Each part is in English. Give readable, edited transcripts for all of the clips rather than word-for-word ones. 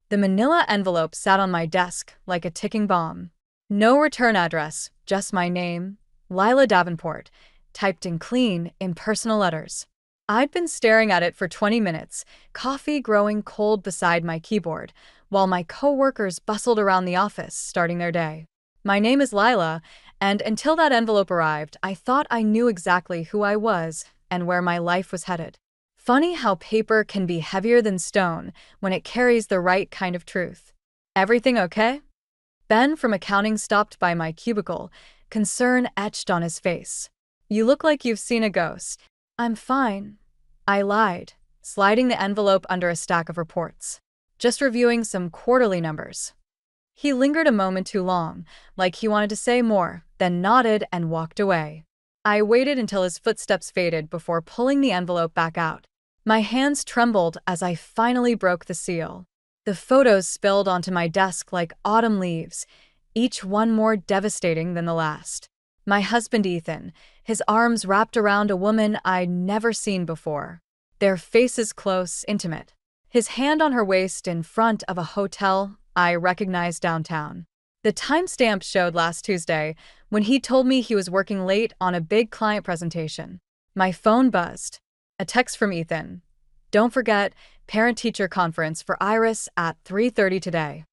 The manila envelope sat on my desk like a ticking bomb. No return address, just my name, Lila Davenport, typed in clean, impersonal letters. I'd been staring at it for 20 minutes, coffee growing cold beside my keyboard, while my coworkers bustled around the office starting their day. My name is Lila, and until that envelope arrived, I thought I knew exactly who I was and where my life was headed. Funny how paper can be heavier than stone when it carries the right kind of truth. Everything okay? Ben from accounting stopped by my cubicle, concern etched on his face. You look like you've seen a ghost. I'm fine, I lied, sliding the envelope under a stack of reports. Just reviewing some quarterly numbers. He lingered a moment too long, like he wanted to say more, then nodded and walked away. I waited until his footsteps faded before pulling the envelope back out. My hands trembled as I finally broke the seal. The photos spilled onto my desk like autumn leaves, each one more devastating than the last. My husband Ethan, his arms wrapped around a woman I'd never seen before. Their faces close, intimate. His hand on her waist in front of a hotel I recognized downtown. The timestamp showed last Tuesday when he told me he was working late on a big client presentation. My phone buzzed. A text from Ethan. Don't forget, parent-teacher conference for Iris at 3:30 today.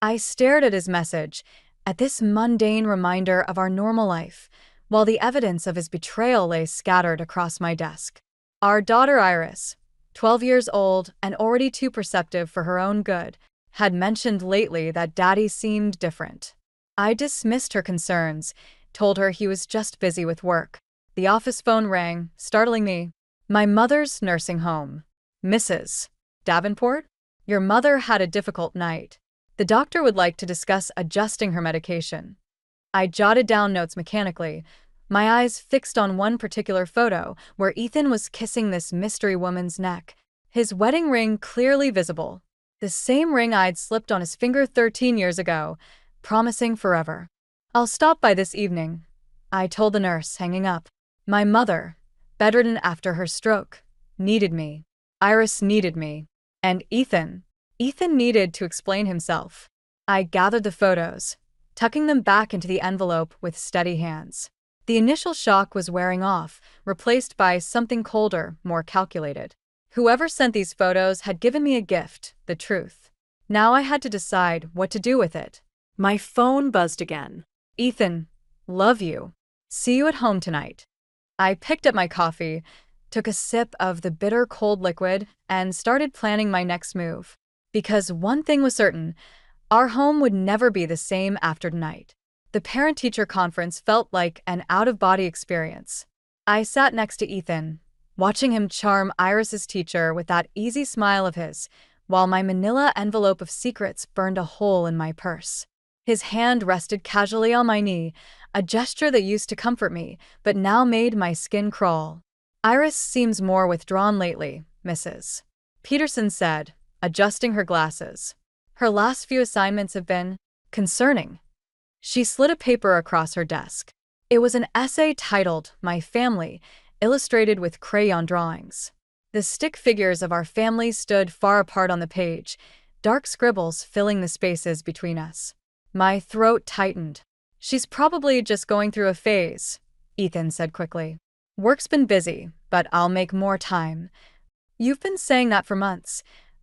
I stared at his message, at this mundane reminder of our normal life, while the evidence of his betrayal lay scattered across my desk. Our daughter Iris, 12 years old and already too perceptive for her own good, had mentioned lately that Daddy seemed different. I dismissed her concerns, told her he was just busy with work. The office phone rang, startling me. My mother's nursing home. Mrs. Davenport? Your mother had a difficult night. The doctor would like to discuss adjusting her medication. I jotted down notes mechanically, my eyes fixed on one particular photo where Ethan was kissing this mystery woman's neck, his wedding ring clearly visible. The same ring I'd slipped on his finger 13 years ago, promising forever. I'll stop by this evening, I told the nurse, hanging up. My mother, bedridden after her stroke, needed me. Iris needed me. And Ethan needed to explain himself. I gathered the photos, tucking them back into the envelope with steady hands. The initial shock was wearing off, replaced by something colder, more calculated. Whoever sent these photos had given me a gift, the truth. Now I had to decide what to do with it. My phone buzzed again. Ethan, love you. See you at home tonight. I picked up my coffee, took a sip of the bitter cold liquid, and started planning my next move. Because one thing was certain, our home would never be the same after tonight. The parent-teacher conference felt like an out-of-body experience. I sat next to Ethan, watching him charm Iris's teacher with that easy smile of his, while my manila envelope of secrets burned a hole in my purse. His hand rested casually on my knee, a gesture that used to comfort me, but now made my skin crawl. Iris seems more withdrawn lately, Mrs. Peterson said, adjusting her glasses. Her last few assignments have been concerning. She slid a paper across her desk. It was an essay titled My Family, illustrated with crayon drawings. The stick figures of our family stood far apart on the page, dark scribbles filling the spaces between us. My throat tightened. She's probably just going through a phase, Ethan said quickly. Work's been busy, but I'll make more time. You've been saying that for months.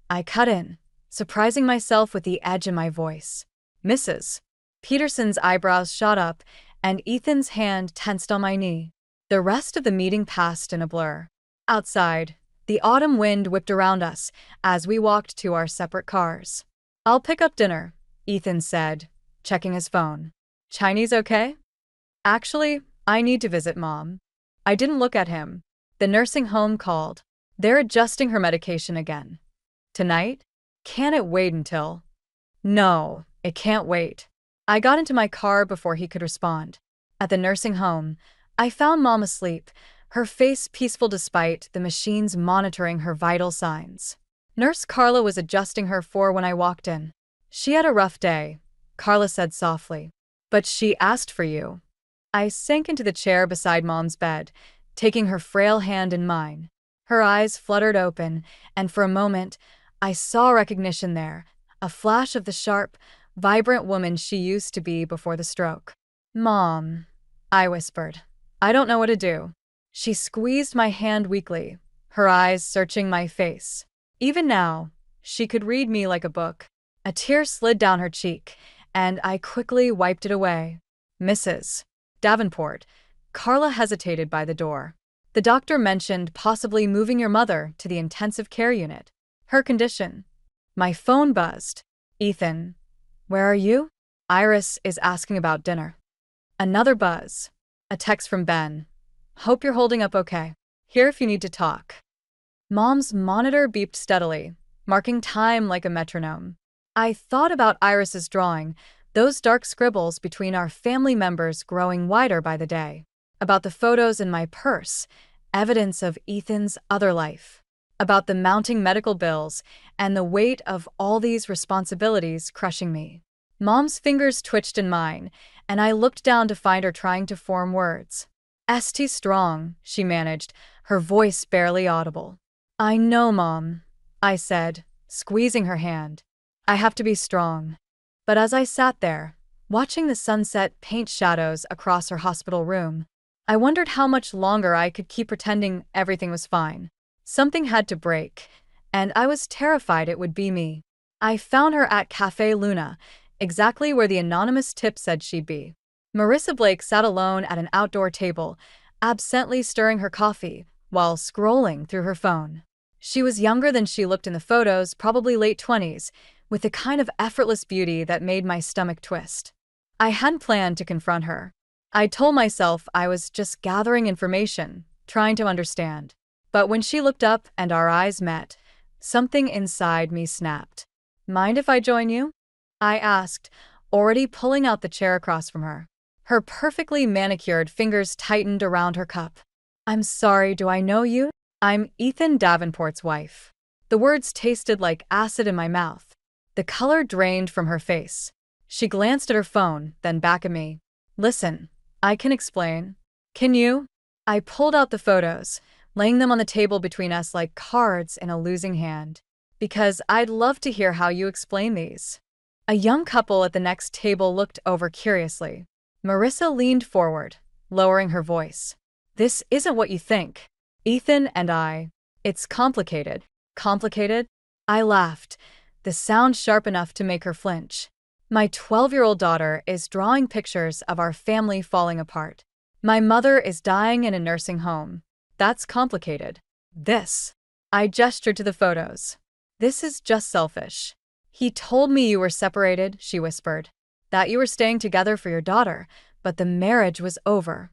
I cut in, surprising myself with the edge in my voice. Mrs. Peterson's eyebrows shot up, and Ethan's hand tensed on my knee. The rest of the meeting passed in a blur. Outside, the autumn wind whipped around us as we walked to our separate cars. I'll pick up dinner, Ethan said, checking his phone. Chinese okay? Actually, I need to visit Mom. I didn't look at him. The nursing home called. They're adjusting her medication again. Tonight? Can it wait until? No, it can't wait. I got into my car before he could respond. At the nursing home, I found Mom asleep, her face peaceful despite the machines monitoring her vital signs. Nurse Carla was adjusting her when I walked in. She had a rough day, Carla said softly. But she asked for you. I sank into the chair beside Mom's bed, taking her frail hand in mine. Her eyes fluttered open, and for a moment, I saw recognition there, a flash of the sharp, vibrant woman she used to be before the stroke. "Mom," I whispered. "I don't know what to do." She squeezed my hand weakly, her eyes searching my face. Even now, she could read me like a book. A tear slid down her cheek, and I quickly wiped it away. "Mrs. Davenport." Carla hesitated by the door. "The doctor mentioned possibly moving your mother to the intensive care unit. Her condition." My phone buzzed. "Ethan, where are you?" "Iris is asking about dinner." Another buzz. A text from Ben. "Hope you're holding up okay. Here if you need to talk." Mom's monitor beeped steadily, marking time like a metronome. I thought about Iris's drawing, those dark scribbles between our family members growing wider by the day. About the photos in my purse, evidence of Ethan's other life. About the mounting medical bills and the weight of all these responsibilities crushing me. Mom's fingers twitched in mine, and I looked down to find her trying to form words. "St. strong," she managed, her voice barely audible. "I know, Mom," I said, squeezing her hand. "I have to be strong." But as I sat there, watching the sunset paint shadows across her hospital room, I wondered how much longer I could keep pretending everything was fine. Something had to break, and I was terrified it would be me. I found her at Cafe Luna, exactly where the anonymous tip said she'd be. Marissa Blake sat alone at an outdoor table, absently stirring her coffee, while scrolling through her phone. She was younger than she looked in the photos, probably late 20s, with a kind of effortless beauty that made my stomach twist. I hadn't planned to confront her. I told myself I was just gathering information, trying to understand. But when she looked up and our eyes met, something inside me snapped. "Mind if I join you?" I asked, already pulling out the chair across from her. Her perfectly manicured fingers tightened around her cup. "I'm sorry, do I know you?" "I'm Ethan Davenport's wife." The words tasted like acid in my mouth. The color drained from her face. She glanced at her phone, then back at me. "Listen, I can explain." "Can you?" I pulled out the photos, laying them on the table between us like cards in a losing hand. "Because I'd love to hear how you explain these." A young couple at the next table looked over curiously. Marissa leaned forward, lowering her voice. "This isn't what you think. Ethan and I. It's complicated." "Complicated?" I laughed, the sound sharp enough to make her flinch. "My 12-year-old daughter is drawing pictures of our family falling apart. My mother is dying in a nursing home. That's complicated. This." I gestured to the photos. "This is just selfish. He told me you were separated," she whispered. "That you were staying together for your daughter, but the marriage was over."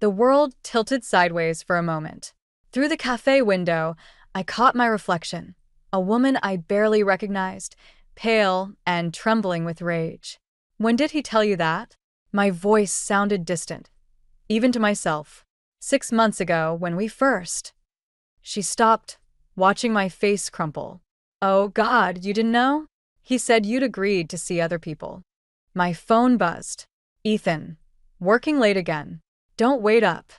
The world tilted sideways for a moment. Through the cafe window, I caught my reflection, a woman I barely recognized, pale and trembling with rage. "When did he tell you that?" My voice sounded distant, even to myself. "6 months ago, when we first." She stopped, watching my face crumple. "Oh God, you didn't know?" "He said you'd agreed to see other people." My phone buzzed. "Ethan, working late again. Don't wait up."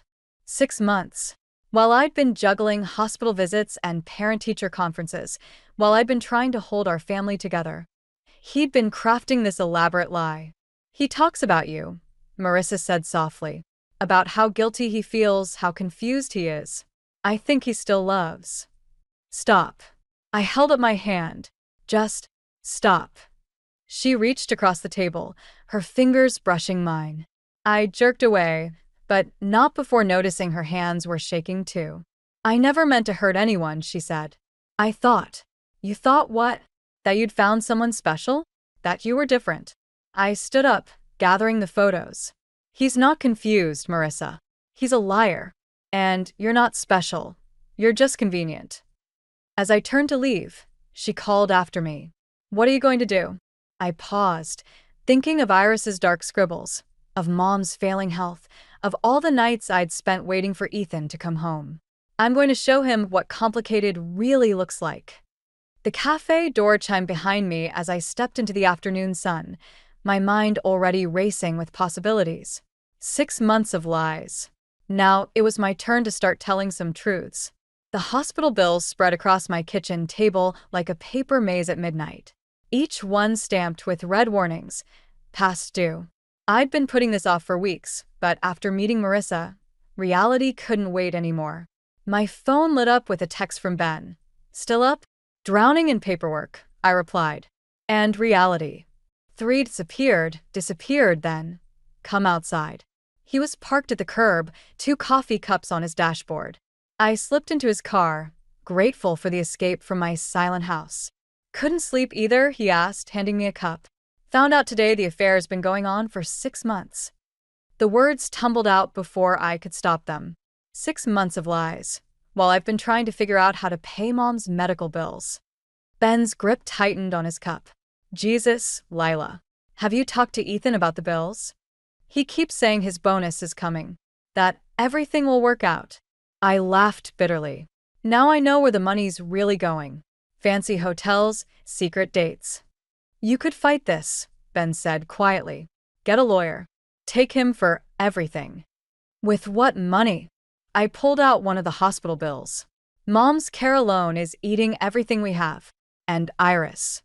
6 months. While I'd been juggling hospital visits and parent-teacher conferences, while I'd been trying to hold our family together, he'd been crafting this elaborate lie. "He talks about you," Marissa said softly. "About how guilty he feels, how confused he is. I think he still loves." "Stop." I held up my hand. "Just stop." She reached across the table, her fingers brushing mine. I jerked away, but not before noticing her hands were shaking too. "I never meant to hurt anyone," she said. "I thought." "You thought what?" "That you'd found someone special? That you were different." I stood up, gathering the photos. "He's not confused, Marissa. He's a liar. And you're not special. You're just convenient." As I turned to leave, she called after me. "What are you going to do?" I paused, thinking of Iris's dark scribbles, of Mom's failing health, of all the nights I'd spent waiting for Ethan to come home. "I'm going to show him what complicated really looks like." The cafe door chimed behind me as I stepped into the afternoon sun, my mind already racing with possibilities. 6 months of lies. Now it was my turn to start telling some truths. The hospital bills spread across my kitchen table like a paper maze at midnight. each one stamped with red warnings. Past due. I'd been putting this off for weeks, but after meeting Marissa, reality couldn't wait anymore. My phone lit up with a text from Ben. Still up? Drowning in paperwork, I replied. And reality. 3 disappeared then. Come outside. He was parked at the curb, 2 coffee cups on his dashboard. I slipped into his car, grateful for the escape from my silent house. Couldn't sleep either, he asked, handing me a cup. Found out today the affair has been going on for 6 months. The words tumbled out before I could stop them. 6 months of lies, while I've been trying to figure out how to pay Mom's medical bills. Ben's grip tightened on his cup. Jesus, Lila. Have you talked to Ethan about the bills? He keeps saying his bonus is coming. That everything will work out. I laughed bitterly. Now I know where the money's really going. Fancy hotels, secret dates. You could fight this, Ben said quietly. Get a lawyer. Take him for everything. With what money? I pulled out one of the hospital bills. Mom's care alone is eating everything we have. And Iris.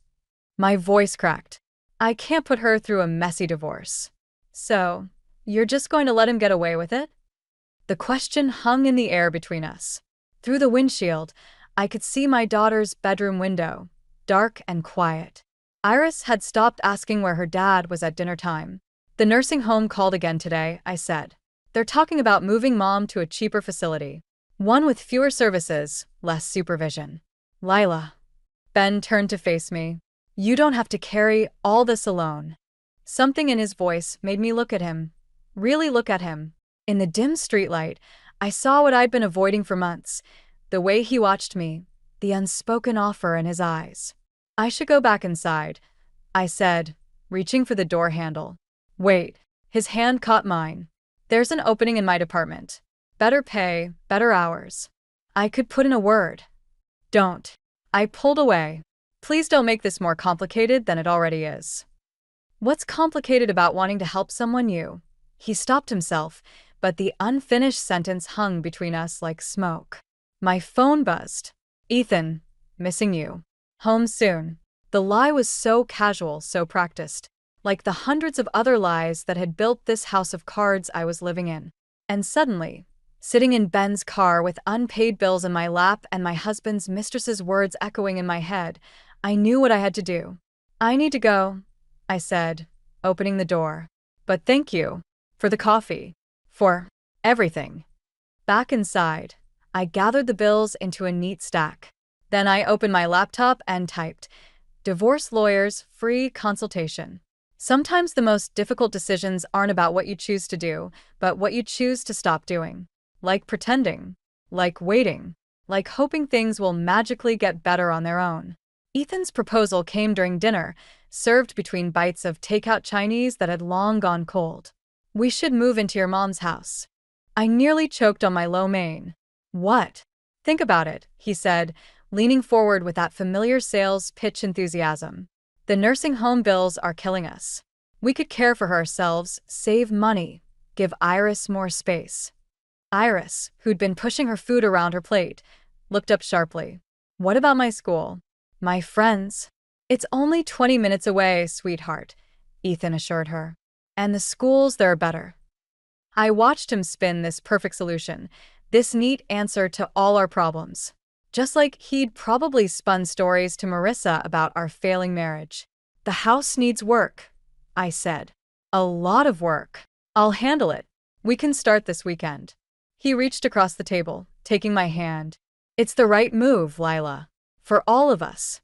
My voice cracked. I can't put her through a messy divorce. So, you're just going to let him get away with it? The question hung in the air between us. Through the windshield, I could see my daughter's bedroom window, dark and quiet. Iris had stopped asking where her dad was at dinner time. The nursing home called again today, I said. They're talking about moving Mom to a cheaper facility. One with fewer services, less supervision. Lila. Ben turned to face me. You don't have to carry all this alone. Something in his voice made me look at him. Really look at him. In the dim streetlight, I saw what I'd been avoiding for months. The way he watched me, the unspoken offer in his eyes. I should go back inside, I said, reaching for the door handle. Wait. His hand caught mine. There's an opening in my department. Better pay, better hours. I could put in a word. Don't. I pulled away. Please don't make this more complicated than it already is. What's complicated about wanting to help someone new? He stopped himself, but the unfinished sentence hung between us like smoke. My phone buzzed. Ethan, missing you. Home soon. The lie was so casual, so practiced, like the hundreds of other lies that had built this house of cards I was living in. And suddenly, sitting in Ben's car with unpaid bills in my lap and my husband's mistress's words echoing in my head, I knew what I had to do. I need to go, I said, opening the door. But thank you. For the coffee. For everything. Back inside, I gathered the bills into a neat stack. Then I opened my laptop and typed, Divorce lawyers, free consultation. Sometimes the most difficult decisions aren't about what you choose to do, but what you choose to stop doing. Like pretending. Like waiting. Like hoping things will magically get better on their own. Ethan's proposal came during dinner, served between bites of takeout Chinese that had long gone cold. We should move into your mom's house. I nearly choked on my lo mein. What? Think about it, he said, leaning forward with that familiar sales pitch enthusiasm. The nursing home bills are killing us. We could care for ourselves, save money, give Iris more space. Iris, who'd been pushing her food around her plate, looked up sharply. What about my school? My friends? It's only 20 minutes away, sweetheart, Ethan assured her. And the schools, they're better. I watched him spin this perfect solution, this neat answer to all our problems. Just like he'd probably spun stories to Marissa about our failing marriage. The house needs work, I said. A lot of work. I'll handle it. We can start this weekend. He reached across the table, taking my hand. It's the right move, Lila. For all of us.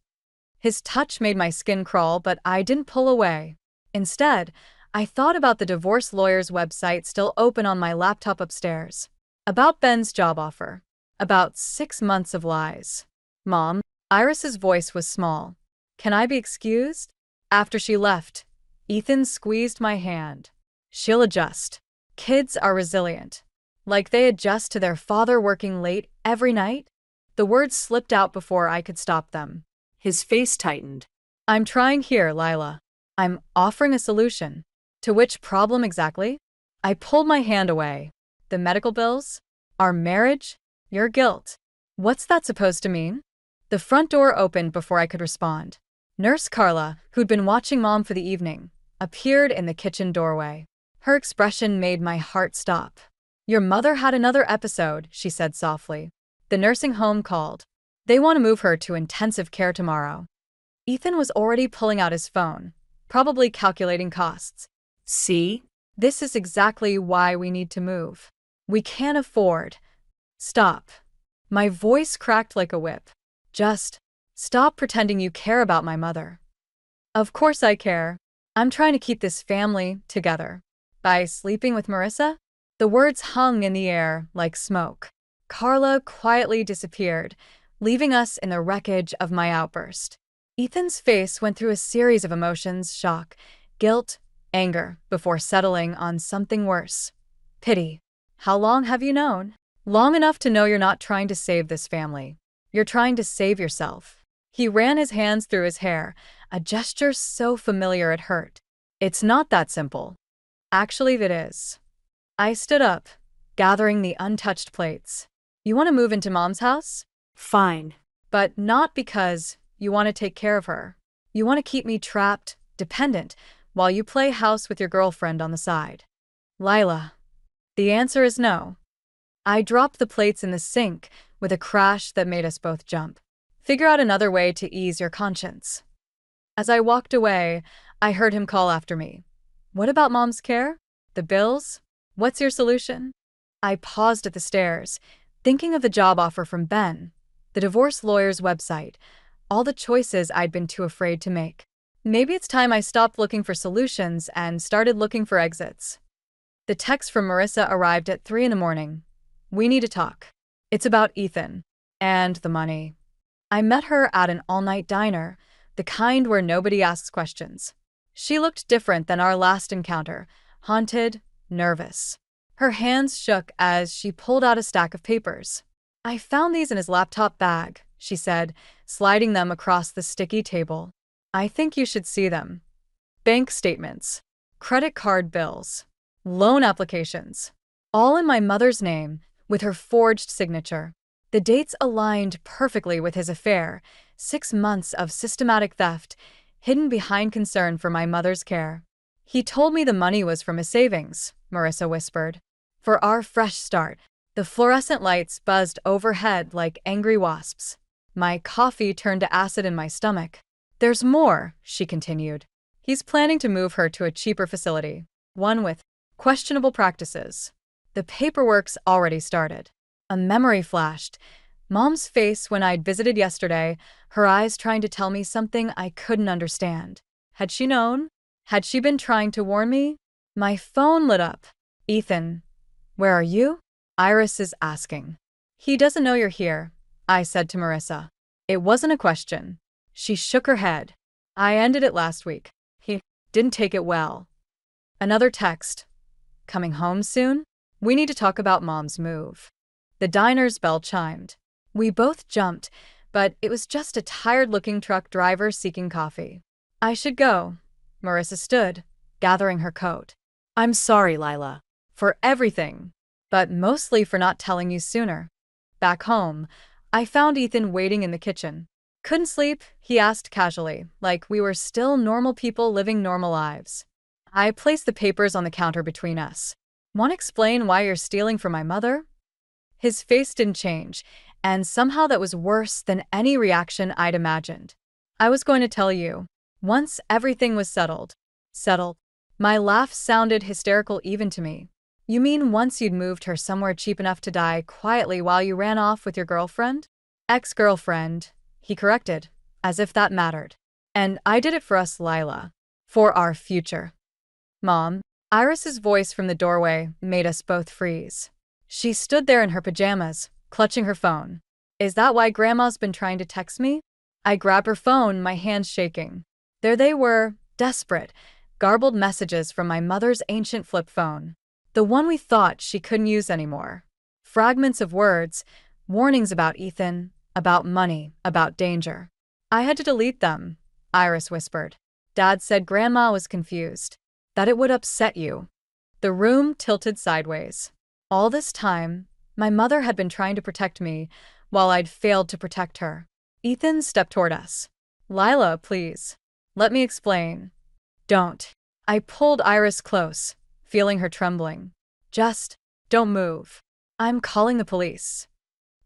His touch made my skin crawl, but I didn't pull away. Instead, I thought about the divorce lawyer's website still open on my laptop upstairs. About Ben's job offer. About 6 months of lies. Mom, Iris's voice was small. Can I be excused? After she left, Ethan squeezed my hand. She'll adjust. Kids are resilient. Like they adjust to their father working late every night? The words slipped out before I could stop them. His face tightened. I'm trying here, Lila. I'm offering a solution. To which problem exactly? I pulled my hand away. The medical bills? Our marriage? Your guilt. What's that supposed to mean? The front door opened before I could respond. Nurse Carla, who'd been watching Mom for the evening, appeared in the kitchen doorway. Her expression made my heart stop. "Your mother had another episode," she said softly. "The nursing home called. They want to move her to intensive care tomorrow." Ethan was already pulling out his phone, probably calculating costs. "See? This is exactly why we need to move. We can't afford." "Stop." My voice cracked like a whip. "Just stop pretending you care about my mother." "Of course I care. I'm trying to keep this family together." "By sleeping with Marissa?" The words hung in the air like smoke. Carla quietly disappeared, leaving us in the wreckage of my outburst. Ethan's face went through a series of emotions: shock, guilt, anger, before settling on something worse: pity. "How long have you known?" "Long enough to know you're not trying to save this family. You're trying to save yourself." He ran his hands through his hair, a gesture so familiar it hurt. "It's not that simple." "Actually, it is." I stood up, gathering the untouched plates. "You want to move into Mom's house? Fine. But not because you want to take care of her. You want to keep me trapped, dependent, while you play house with your girlfriend on the side." "Lila." "The answer is no." I dropped the plates in the sink with a crash that made us both jump. "Figure out another way to ease your conscience." As I walked away, I heard him call after me. "What about Mom's care? The bills? What's your solution?" I paused at the stairs, thinking of the job offer from Ben, the divorce lawyer's website, all the choices I'd been too afraid to make. Maybe it's time I stopped looking for solutions and started looking for exits. The text from Marissa arrived at 3 in the morning. "We need to talk. It's about Ethan. And the money." I met her at an all-night diner, the kind where nobody asks questions. She looked different than our last encounter, haunted, nervous. Her hands shook as she pulled out a stack of papers. "I found these in his laptop bag," she said, sliding them across the sticky table. "I think you should see them. Bank statements, credit card bills, loan applications, all in my mother's name, with her forged signature. The dates aligned perfectly with his affair: 6 months of systematic theft, hidden behind concern for my mother's care. "He told me the money was from his savings," Marissa whispered. "For our fresh start." The fluorescent lights buzzed overhead like angry wasps. My coffee turned to acid in my stomach. "There's more," she continued. "He's planning to move her to a cheaper facility, one with questionable practices. The paperwork's already started." A memory flashed. Mom's face when I'd visited yesterday, her eyes trying to tell me something I couldn't understand. Had she known? Had she been trying to warn me? My phone lit up. "Ethan, where are you?" Iris is asking. "He doesn't know you're here," I said to Marissa. It wasn't a question. She shook her head. "I ended it last week. He didn't take it well." Another text. "Coming home soon? We need to talk about Mom's move." The diner's bell chimed. We both jumped, but it was just a tired-looking truck driver seeking coffee. "I should go." Marissa stood, gathering her coat. "I'm sorry, Lila. For everything. But mostly for not telling you sooner." Back home, I found Ethan waiting in the kitchen. "Couldn't sleep?" he asked casually, like we were still normal people living normal lives. I placed the papers on the counter between us. "Want to explain why you're stealing from my mother?" His face didn't change, and somehow that was worse than any reaction I'd imagined. "I was going to tell you. Once everything was settled." "Settled?" My laugh sounded hysterical even to me. "You mean once you'd moved her somewhere cheap enough to die quietly while you ran off with your girlfriend?" "Ex-girlfriend," he corrected, as if that mattered. "And I did it for us, Lila. For our future." "Mom," Iris's voice from the doorway made us both freeze. She stood there in her pajamas, clutching her phone. "Is that why Grandma's been trying to text me?" I grabbed her phone, my hands shaking. There they were, desperate, garbled messages from my mother's ancient flip phone. The one we thought she couldn't use anymore. Fragments of words, warnings about Ethan, about money, about danger. "I had to delete them," Iris whispered. "Dad said Grandma was confused. That it would upset you." The room tilted sideways. All this time, my mother had been trying to protect me, while I'd failed to protect her. Ethan stepped toward us. Lila, please. Let me explain. Don't. I pulled Iris close, feeling her trembling. Just don't move. I'm calling the police.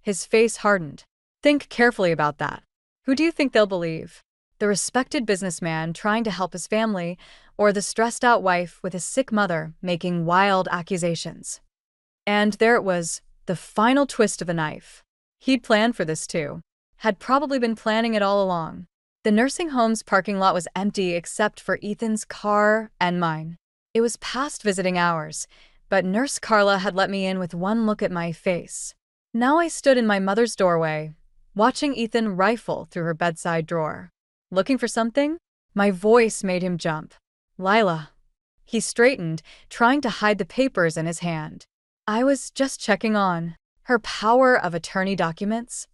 His face hardened. Think carefully about that. Who do you think they'll believe? The respected businessman trying to help his family, or the stressed out wife with a sick mother making wild accusations? And there it was, the final twist of the knife. He'd planned for this too. Had probably been planning it all along. The nursing home's parking lot was empty except for Ethan's car and mine. It was past visiting hours, but Nurse Carla had let me in with one look at my face. Now I stood in my mother's doorway, watching Ethan rifle through her bedside drawer. Looking for something? My voice made him jump. Lila. He straightened, trying to hide the papers in his hand. I was just checking on her power of attorney documents.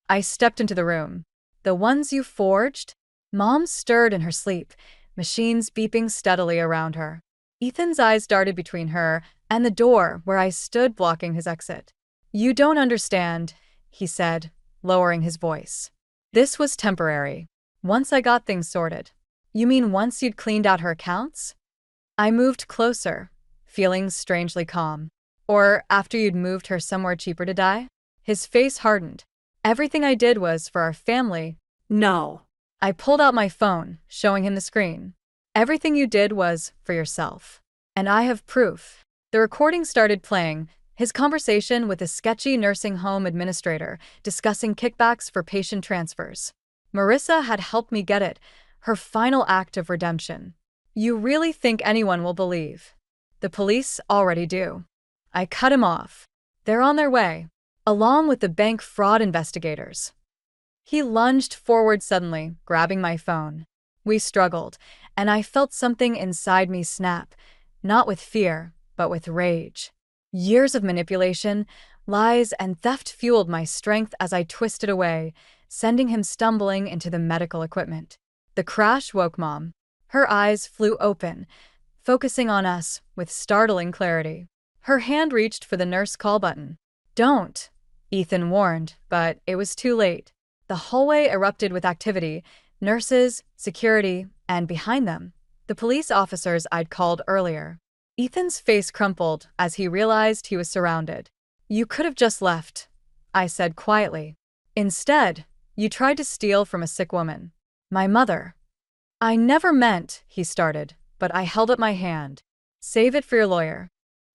I stepped into the room. The ones you forged? Mom stirred in her sleep, machines beeping steadily around her. Ethan's eyes darted between her and the door where I stood blocking his exit. You don't understand, he said, lowering his voice. This was temporary. Once I got things sorted. You mean once you'd cleaned out her accounts? I moved closer, feeling strangely calm. Or after you'd moved her somewhere cheaper to die? His face hardened. Everything I did was for our family. No. I pulled out my phone, showing him the screen. Everything you did was for yourself. And I have proof. The recording started playing, his conversation with a sketchy nursing home administrator discussing kickbacks for patient transfers. Marissa had helped me get it, her final act of redemption. You really think anyone will believe? The police already do. I cut him off. They're on their way, along with the bank fraud investigators. He lunged forward suddenly, grabbing my phone. We struggled, and I felt something inside me snap, not with fear, but with rage. Years of manipulation, lies, and theft fueled my strength as I twisted away, sending him stumbling into the medical equipment. The crash woke Mom. Her eyes flew open, focusing on us with startling clarity. Her hand reached for the nurse call button. Don't, Ethan warned, but it was too late. The hallway erupted with activity, nurses, security, and behind them, the police officers I'd called earlier. Ethan's face crumpled as he realized he was surrounded. You could have just left, I said quietly. Instead, you tried to steal from a sick woman. My mother. I never meant, he started, but I held up my hand. Save it for your lawyer.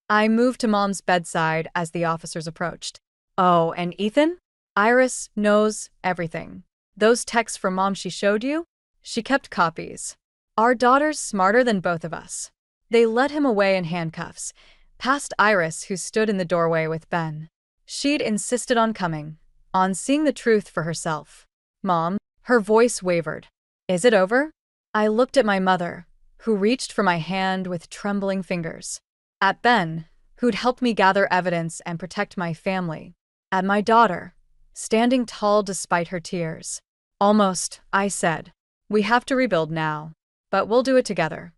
I moved to Mom's bedside as the officers approached. Oh, and Ethan? Iris knows everything. Those texts from Mom she showed you? She kept copies. Our daughter's smarter than both of us. They led him away in handcuffs, past Iris, who stood in the doorway with Ben. She'd insisted on coming, on seeing the truth for herself. Mom, her voice wavered. Is it over? I looked at my mother, who reached for my hand with trembling fingers. At Ben, who'd helped me gather evidence and protect my family. At my daughter, standing tall despite her tears. Almost, I said. We have to rebuild now, but we'll do it together.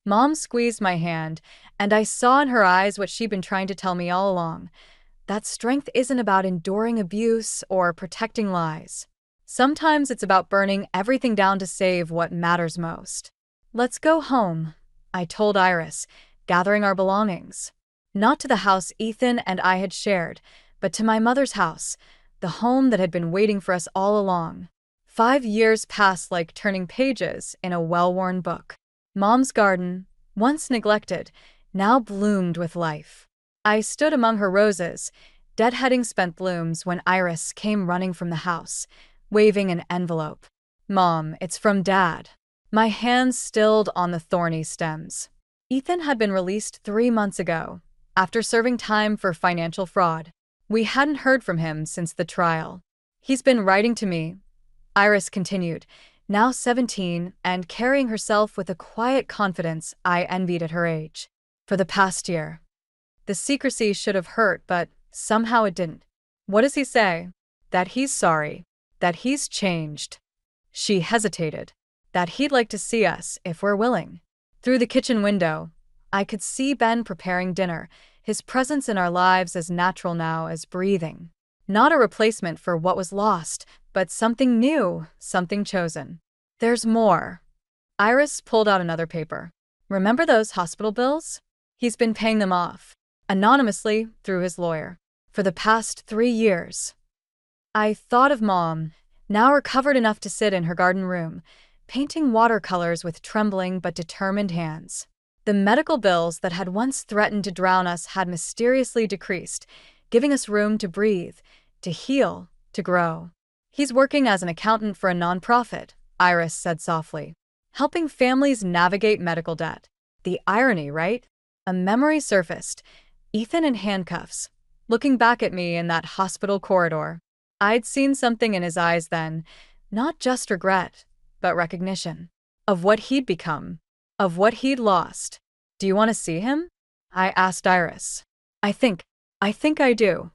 Mom squeezed my hand, and I saw in her eyes what she'd been trying to tell me all along. That strength isn't about enduring abuse or protecting lies. Sometimes it's about burning everything down to save what matters most. Let's go home, I told Iris, gathering our belongings. Not to the house Ethan and I had shared, but to my mother's house, the home that had been waiting for us all along. 5 years passed like turning pages in a well-worn book. Mom's garden, once neglected, now bloomed with life. I stood among her roses, deadheading spent blooms when Iris came running from the house, waving an envelope. Mom, it's from Dad. My hands stilled on the thorny stems. Ethan had been released 3 months ago, after serving time for financial fraud. We hadn't heard from him since the trial. He's been writing to me, Iris continued, now 17 and carrying herself with a quiet confidence I envied at her age. For the past year. The secrecy should have hurt, but somehow it didn't. What does he say? That he's sorry. That he's changed. She hesitated. That he'd like to see us if we're willing. Through the kitchen window, I could see Ben preparing dinner, his presence in our lives as natural now as breathing. Not a replacement for what was lost, but something new, something chosen. There's more. Iris pulled out another paper. Remember those hospital bills? He's been paying them off, anonymously through his lawyer, for the past 3 years. I thought of Mom, now recovered enough to sit in her garden room, painting watercolors with trembling but determined hands. The medical bills that had once threatened to drown us had mysteriously decreased, giving us room to breathe, to heal, to grow. He's working as an accountant for a nonprofit, Iris said softly, helping families navigate medical debt. The irony, right? A memory surfaced, Ethan in handcuffs, looking back at me in that hospital corridor. I'd seen something in his eyes then, not just regret, but recognition. Of what he'd become, of what he'd lost. Do you want to see him? I asked Iris. I think I do.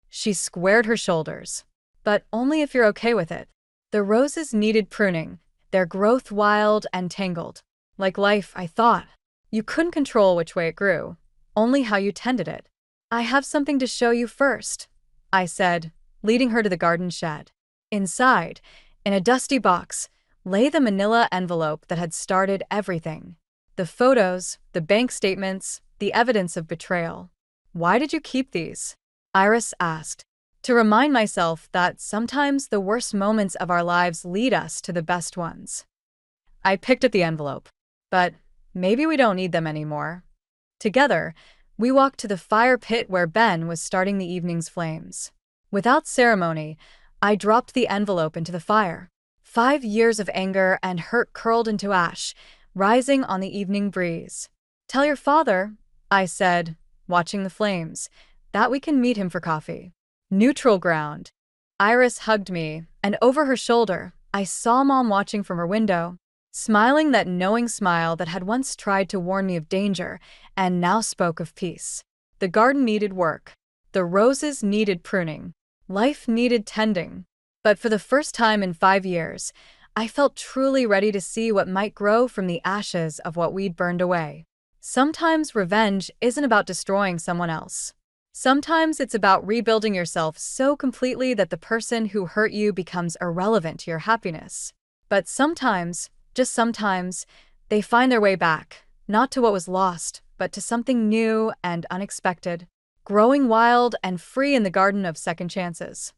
She squared her shoulders. But only if you're okay with it. The roses needed pruning, their growth wild and tangled. Like life, I thought. You couldn't control which way it grew, only how you tended it. I have something to show you first, I said, leading her to the garden shed. Inside, in a dusty box, lay the manila envelope that had started everything. The photos, the bank statements, the evidence of betrayal. Why did you keep these? Iris asked. To remind myself that sometimes the worst moments of our lives lead us to the best ones. I picked at the envelope, but maybe we don't need them anymore. Together, we walked to the fire pit where Ben was starting the evening's flames. Without ceremony, I dropped the envelope into the fire. 5 years of anger and hurt curled into ash, rising on the evening breeze. Tell your father, I said, watching the flames, that we can meet him for coffee. Neutral ground. Iris hugged me, and over her shoulder, I saw Mom watching from her window, smiling that knowing smile that had once tried to warn me of danger and now spoke of peace. The garden needed work. The roses needed pruning. Life needed tending. But for the first time in 5 years, I felt truly ready to see what might grow from the ashes of what we'd burned away. Sometimes revenge isn't about destroying someone else. Sometimes it's about rebuilding yourself so completely that the person who hurt you becomes irrelevant to your happiness. But sometimes, just sometimes, they find their way back, not to what was lost, but to something new and unexpected, growing wild and free in the garden of second chances.